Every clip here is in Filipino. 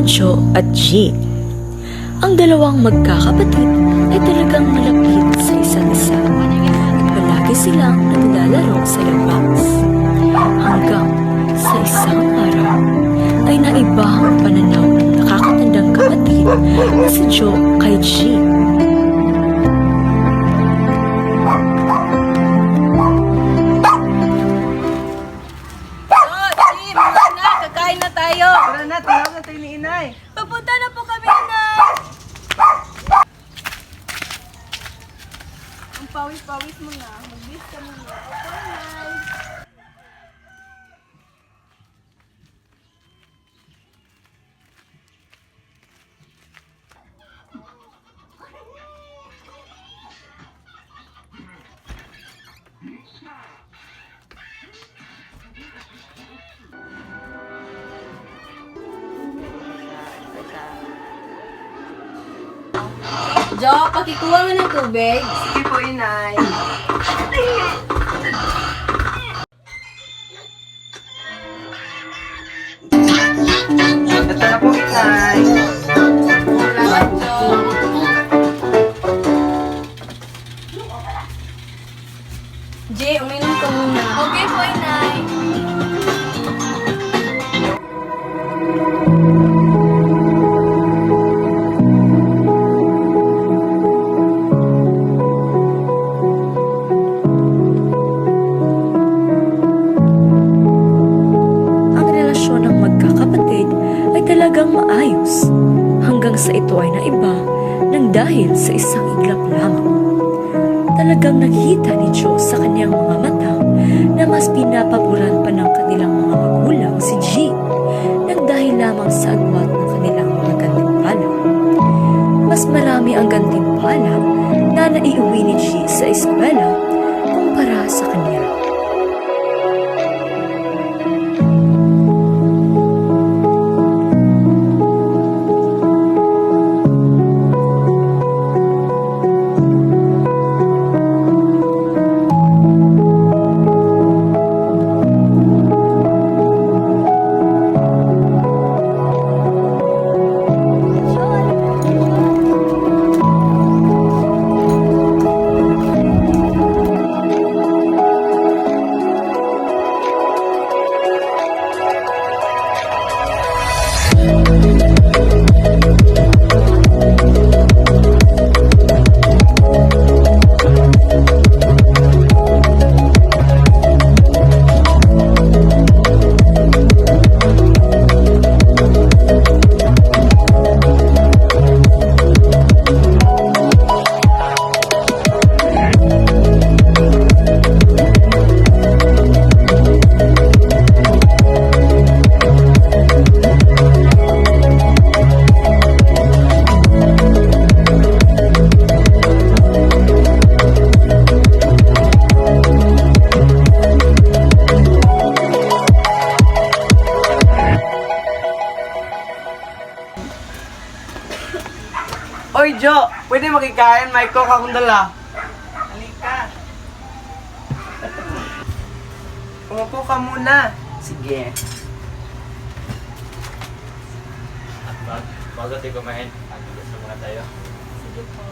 sina Jo at G. Ang dalawang magkakapatid ay talagang malapit sa isa't isa at palagi silang naglalaro sa labas. Hanggang sa isang araw ay naiba ang pananaw ng nakakatandang kapatid na si Jo kay G. Kakain na tayo. Tara na, tinawag na tayo ni Inay. Papunta na po kami, Inay. Ang pawis-pawis mo na. Mag-bis ka muna. Opo, Inay. Jo, pakikuha mo ng tubig. Sige po, Inay. Ito na po, Inay. Salamat, Jo. Jay, uminom ka muna. Okay po, Inay. Ang relasyon ng magkakapatid ay talagang maayos hanggang sa ito ay naiba ng dahil sa isang iglap lamang. Talagang nakita ni Jo sa kanyang mga mata na mas pinapaboran pa ng kanilang mga magulang si G nang dahil lamang sa agwat ng kanilang mga gantimpala. Mas marami ang gantimpala na naiuwi ni G sa eskwela kumpara sa kanya. Oy, Jo! Pwede makikain? May coke akong dala. Halika. Umupo ka muna. Sige. Bago tayo kumain, gusto muna tayo. Sige po.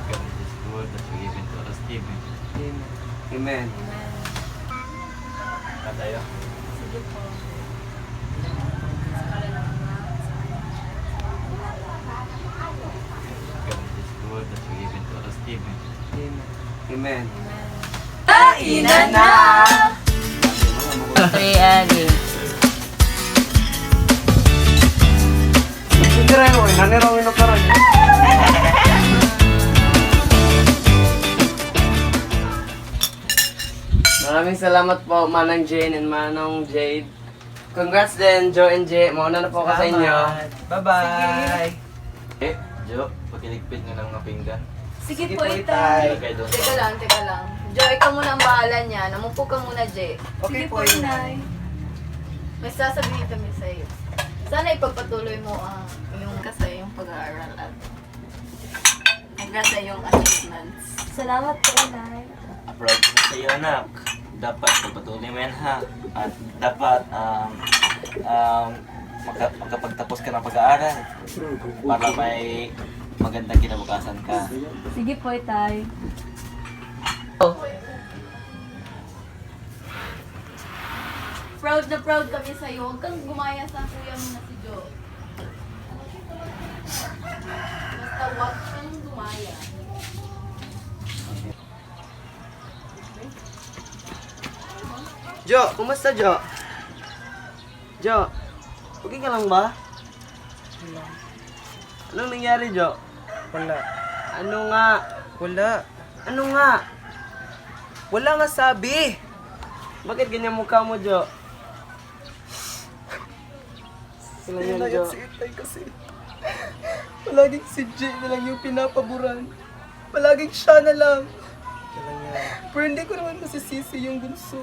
God is good that we given to us, Stephen. Amen. Na tayo. Sige po. God is good that we given to us, Stephen. Amen. Kainan na! Ready. Hindi rin mo, nanirawin na parang. Maraming salamat po, Manang Jane and Manong Jade. Congrats din, Jo and Jay. Mauna na po ako sa inyo. Bye-bye. Eh, Jo, pakiligpit nga lang ng pinggan. Sige Sige po, po, Itay. Ilagay doon. Teka lang, teka lang. Joy, ikaw muna ang bahala niya. Namupo ka muna, Jay. Okay Sige po, Inay. May sasabihin kami sa iyo. Sana ipagpatuloy mo ang iyong kasi yung pag-aaral at hanggang sa iyong achievements. Salamat po, Inay. Proud ko na sa iyo, anak. dapat pagpatuloy mo yan ha. At dapat makapagtapos ka ng pag-aaral para may magandang kinabukasan ka. Sige po, Itay. Proud na proud kami sa'yo. Huwag kang gumaya sa kuya mo na si Jo. Basta huwag kang gumaya. Jo, kumusta Jo? Jo, okay ka lang ba? Wala. Anong nangyari Jo? Wala. Ano nga? Wala. Ano nga? Wala nga sabi. Bakit ganyan mukha mo Jo? Sila yan Jo. Si Itay kasi. Palaging si Jay na lang yung pinapaboran. Palaging siya na lang. Pero hindi ko naman masisisi yung bunso.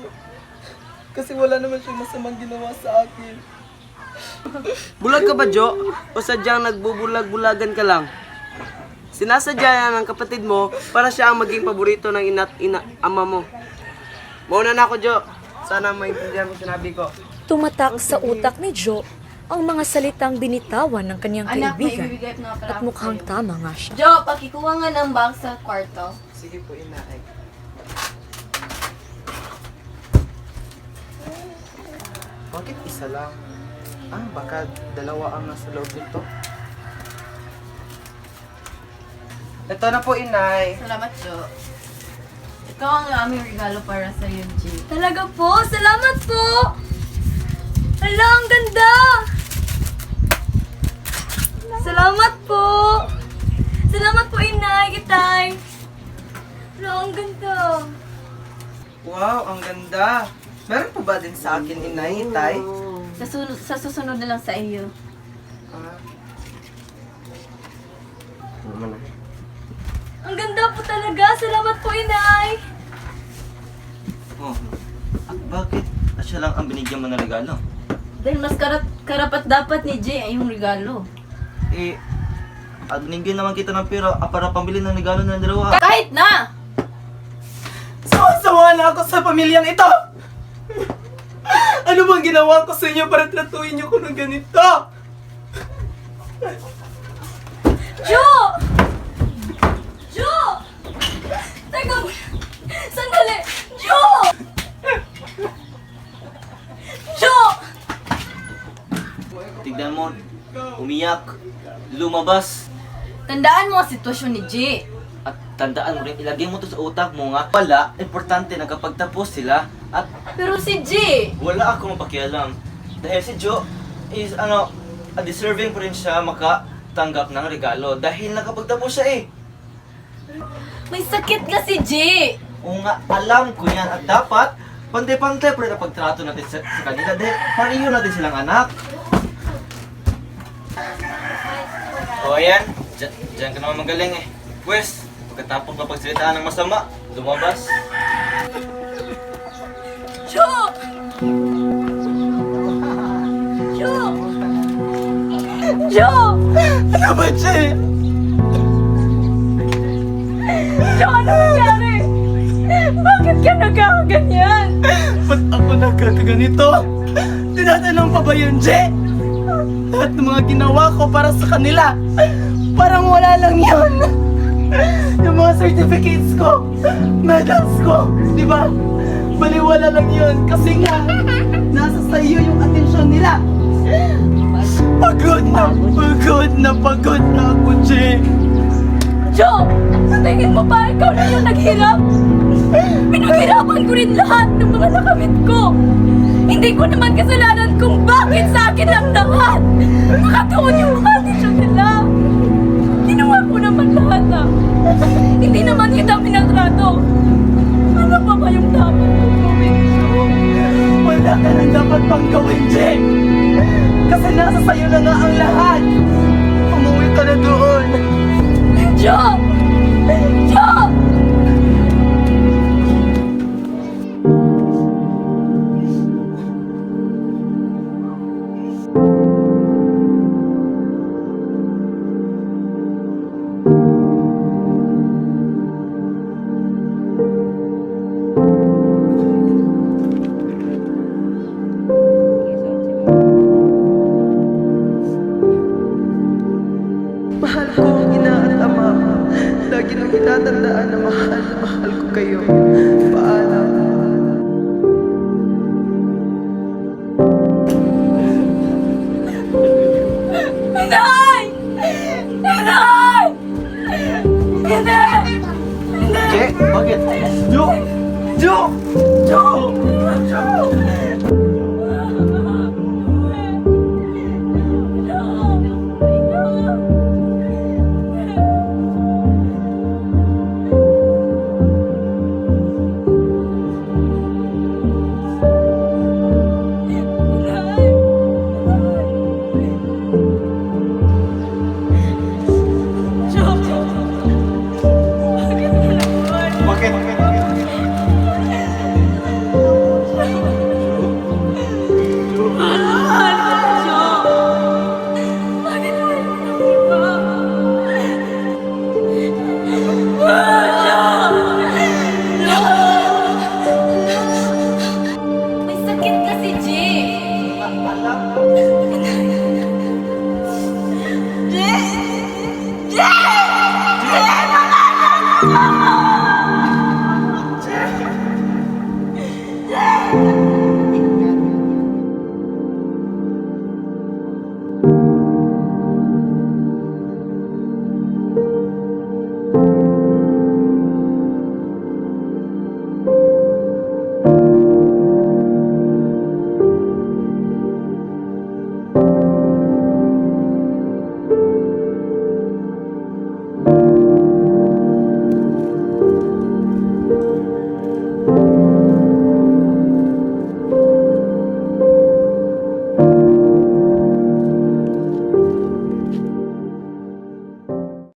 Kasi wala naman siyang masamang ginawa sa akin. Bulag ka ba Jo? O sadyang nagbubulag-bulagan ka lang? Sinasadya yan ng kapatid mo para siya ang maging paborito ng ama mo. Mauna na ako Jo. Sana maintindihan mo sinabi ko. Tumatak sa utak ni Joe ang mga salitang binitawan ng kanyang Anak, may kaibigan. ibibigay na pala At ako mukhang sa'yo. tama nga siya. Jo, pakikuha nga ng bag sa kwarto. Sige po, inaay. Bakit isa lang? Baka dalawa ang nasa loob nito. Ito na po, inay. Salamat, Jo. Ikaw ang aming regalo para sa iyo, G. Talaga po? Salamat po! Hala, ang ganda! Salamat po! Salamat po, Inay, Itay! Hala, ang ganda! Wow, ang ganda. Meron pa ba din sa akin, inay, Itay? Sa susunod na lang sa iyo. Ah, Ang ganda po talaga! Salamat po, Inay! Oh, at bakit siya lang ang binigyan mo ng regalo? Dahil mas karapat dapat ni Jay ay yung regalo. At binigyan naman kita ng pera para pambili ng regalo ng dalawa. Kahit na! sawa na ako sa pamilyang ito! Ano bang ginawa ko sa inyo para tratuhin niyo ko ng ganito? Joe! Joe! Teka mo! Sandali! Joe! Joe! Tignan mo, umiyak, lumabas. Tandaan mo ang sitwasyon ni Jay. At tandaan mo rin, ilagay mo to sa utak mo nga. Wala, importante na kapag tapos sila at Pero si Jay, wala akong mapakialam. Dahil si Joe is deserving pa rin siya makatanggap ng regalo. Dahil nakapagtapos siya eh. may sakit nga si Jay. Oo nga, alam ko yan. At dapat, pantay-pantay pa rin ang pagtrato natin sa kanila. Dahil pareho natin silang anak. O ayan, dyan ka naman magaling eh. Pwes, pagkatapos mapagsalitaan ng masama, lumabas. Joe! Joe! Joe! Ano ba, Jay? Joe, ano nangyari? Bakit ka nagkakaganyan? Ba't ako nagkakaganito? Tinatanong pa ba yun, Jay? Lahat ng mga ginawa ko para sa kanila, parang wala lang yun. Yung mga certificates ko, medals ko, di ba? Baliwala lang yun kasi nga, nasa sayo yung atensyon nila. Pagod na ako, Jay. Joe! Sa tingin mo ba ikaw na yung naghirap? Pinaghirapan ko rin lahat ng mga nakamit ko. Hindi ko naman kasalanan kung bakit sa akin ang lahat. Nakatuon yung mga desisyon nila. Ginawa ko naman lahat Hindi naman kita pinatrato. Ano pa ba yung dapat kong gawin, Joe? Wala ka nang dapat pang gawin, Jay. Kasi nasa sayo na nga ang lahat. Umuwi ka na doon. Joe! Joe! Mahal ko ang ina at ama. Lagi nang itatandaan na mahal ko kayo. Paalam. Inay! Inay! Inay! Je, bakit? Jo! Jo! Jo! Jo!